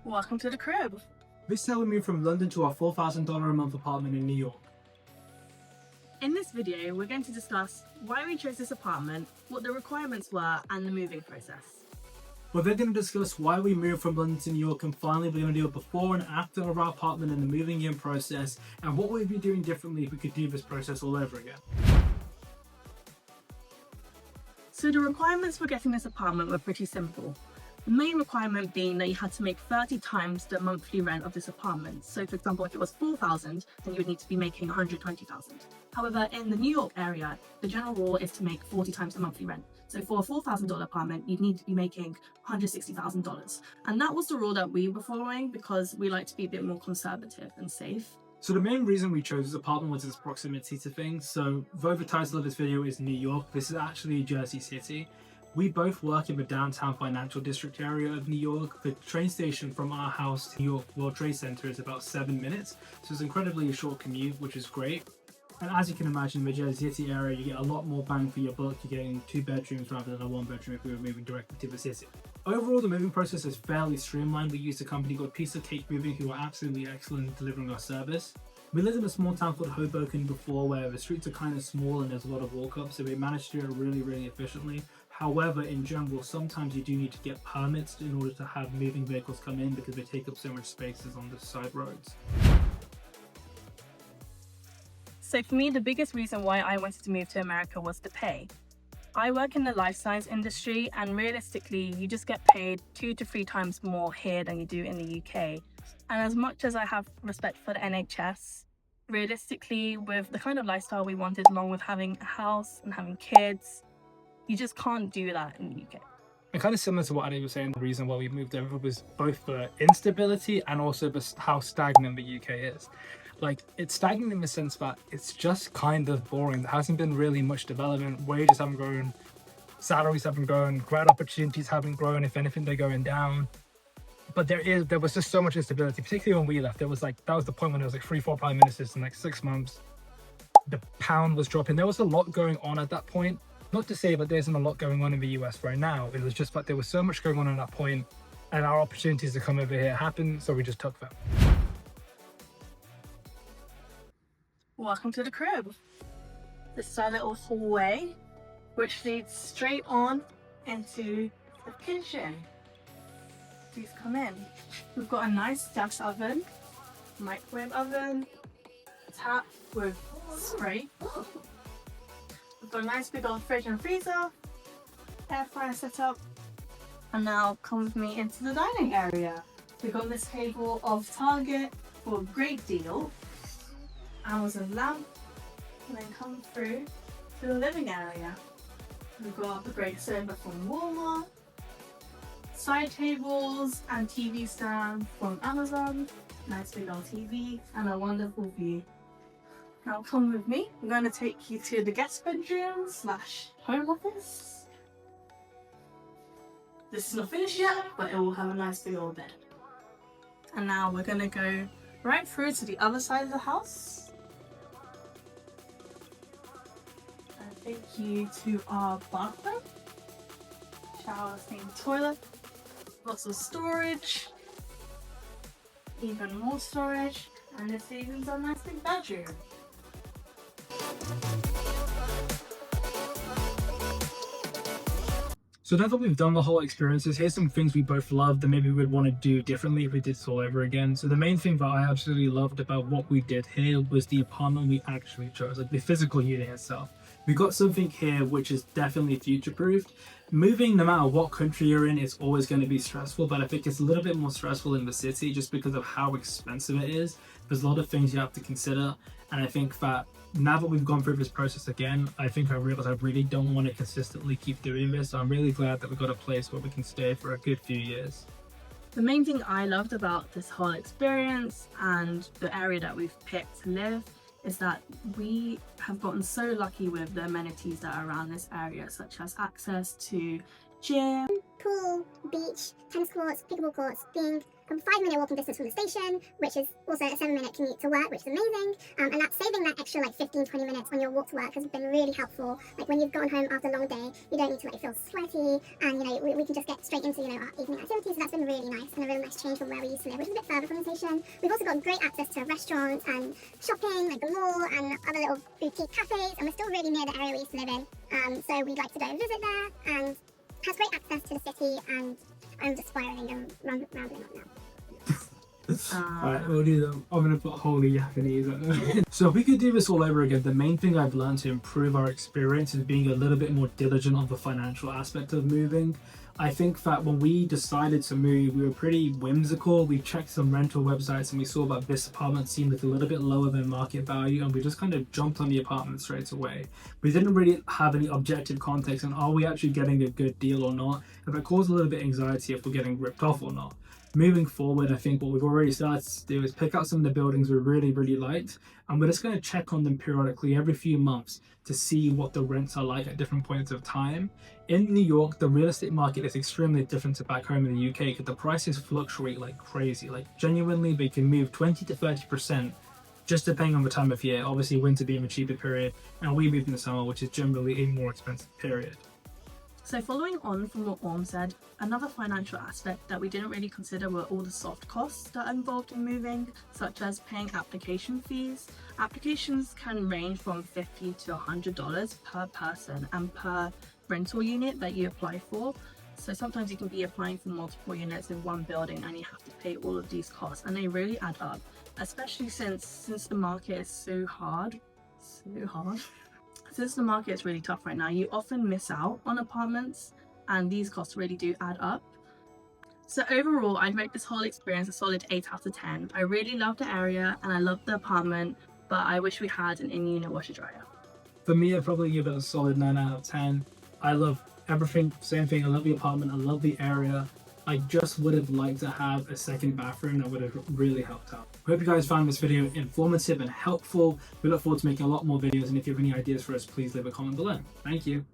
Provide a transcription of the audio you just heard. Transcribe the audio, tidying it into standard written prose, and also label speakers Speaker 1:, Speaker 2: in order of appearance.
Speaker 1: Welcome to the crib.
Speaker 2: This is how we moved from London to our $4,000 a month apartment in New York.
Speaker 1: In this video, we're going to discuss why we chose this apartment, what the requirements were, and the moving process.
Speaker 2: We're then going to discuss why we moved from London to New York, and finally we're going to do a before and after of our apartment and the moving in process, and what we'd be doing differently if we could do this process all over again.
Speaker 1: So the requirements for getting this apartment were pretty simple. The main requirement being that you had to make 30 times the monthly rent of this apartment. So for example, if it was $4,000, then you would need to be making $120,000. However, in the New York area, the general rule is to make 40 times the monthly rent. So for a $4,000 apartment, you'd need to be making $160,000. And that was the rule that we were following because we like to be a bit more conservative and safe.
Speaker 2: So the main reason we chose this apartment was its proximity to things. So though the title of this video is New York, this is actually Jersey City. We both work in the downtown financial district area of New York. The train station from our house to New York World Trade Center is about 7 minutes. So it's incredibly a short commute, which is great. And as you can imagine, in the Jersey City area, you get a lot more bang for your buck. You're getting 2 bedrooms rather than a 1 bedroom if we were moving directly to the city. Overall, the moving process is fairly streamlined. We used a company called Piece of Cake Moving who are absolutely excellent in delivering our service. We lived in a small town called Hoboken before where the streets are kind of small and there's a lot of walk-ups, so we managed to do it really efficiently. However, in general, sometimes you do need to get permits in order to have moving vehicles come in because they take up so much spaces on the side roads.
Speaker 1: So for me, the biggest reason why I wanted to move to America was the pay. I work in the life science industry, and realistically, you just get paid 2 to 3 times more here than you do in the UK. And as much as I have respect for the NHS, realistically, with the kind of lifestyle we wanted, along with having a house and having kids, you just can't do that in the UK.
Speaker 2: And kind of similar to what Annie was saying, the reason why we moved over was both the instability and also how stagnant the UK is. Like, it's stagnant in the sense that it's just kind of boring. There hasn't been really much development. Wages haven't grown, salaries haven't grown, grad opportunities haven't grown. If anything, they're going down. But there was just so much instability, particularly when we left. That was the point when there was like 3-4 prime ministers in like 6 months. The pound was dropping. There was a lot going on at that point. Not to say that there isn't a lot going on in the US right now. It was just that there was so much going on at that point, and our opportunities to come over here happened, so we just took them.
Speaker 1: Welcome to the crib. This is our little hallway, which leads straight on into the kitchen. Please come in. We've got a nice gas oven, microwave oven, tap with spray. We've got a nice big old fridge and freezer, air fryer set up, and now come with me into the dining area. We've got this table of Target for a great deal, Amazon lamp, and then come through to the living area. We've got the great sofa from Walmart, side tables and TV stand from Amazon, nice big old TV, and a wonderful view. Now come with me, I'm going to take you to the guest bedroom / home office. This is not finished yet, but it will have a nice big old bed. And now we're going to go right through to the other side of the house. And take you to our bathroom, shower, same toilet, lots of storage, even more storage, and this even a nice big bedroom.
Speaker 2: So now that we've done the whole experiences, here's some things we both loved that maybe we'd want to do differently if we did this all over again. So the main thing that I absolutely loved about what we did here was the apartment we actually chose, like the physical unit itself. We got something here which is definitely future-proofed. Moving, no matter what country you're in, is always going to be stressful, but I think it's a little bit more stressful in the city just because of how expensive it is. There's a lot of things you have to consider, and I think that now that we've gone through this process again, I think I realized I really don't want to consistently keep doing this. So I'm really glad that we got a place where we can stay for a good few years.
Speaker 1: The main thing I loved about this whole experience and the area that we've picked to live is that we have gotten so lucky with the amenities that are around this area, such as access to gym,
Speaker 3: pool, beach, tennis courts, pickleball courts, being 5-minute walking distance from the station, which is also a 7-minute commute to work, which is amazing. And that's saving that extra like 15-20 minutes on your walk to work has been really helpful. Like when you've gone home after a long day, you don't need to like feel sweaty, and we can just get straight into our evening activities. So that's been really nice and a really nice change from where we used to live, which is a bit further from the station. We've also got great access to restaurants and shopping, like the mall and other little boutique cafes, and we're still really near the area we used to live in. So we'd like to go and visit there, and has great access to the city. And I'm just spiraling and rambling on now.
Speaker 2: Alright, we'll do them. I'm gonna put holy Japanese on them. So if we could do this all over again, the main thing I've learned to improve our experience is being a little bit more diligent on the financial aspect of moving. I think that when we decided to move, we were pretty whimsical. We checked some rental websites and we saw that this apartment seemed like a little bit lower than market value, and we just kind of jumped on the apartment straight away. We didn't really have any objective context on are we actually getting a good deal or not, and that caused a little bit of anxiety if we're getting ripped off or not. Moving forward, I think what we've already started to do is pick out some of the buildings we really liked, and we're just going to check on them periodically every few months to see what the rents are like at different points of time. In New York, the real estate market is extremely different to back home in the UK because the prices fluctuate like crazy. Like genuinely, they can move 20 to 30% just depending on the time of year. Obviously, winter being a cheaper period, and we moved in the summer, which is generally a more expensive period.
Speaker 1: So following on from what Orm said, another financial aspect that we didn't really consider were all the soft costs that are involved in moving, such as paying application fees. Applications can range from $50 to $100 per person and per rental unit that you apply for. So sometimes you can be applying for multiple units in one building and you have to pay all of these costs, and they really add up, especially since the market is so hard. Since the market is really tough right now, you often miss out on apartments, and these costs really do add up. So overall, I'd rate this whole experience a solid 8 out of 10. I really love the area and I love the apartment, but I wish we had an in-unit washer dryer.
Speaker 2: For me, I'd probably give it a solid 9 out of 10. I love everything, same thing. I love the apartment, I love the area. I just would have liked to have a second bathroom that would have really helped out. I hope you guys found this video informative and helpful. We look forward to making a lot more videos, and if you have any ideas for us, please leave a comment below. Thank you.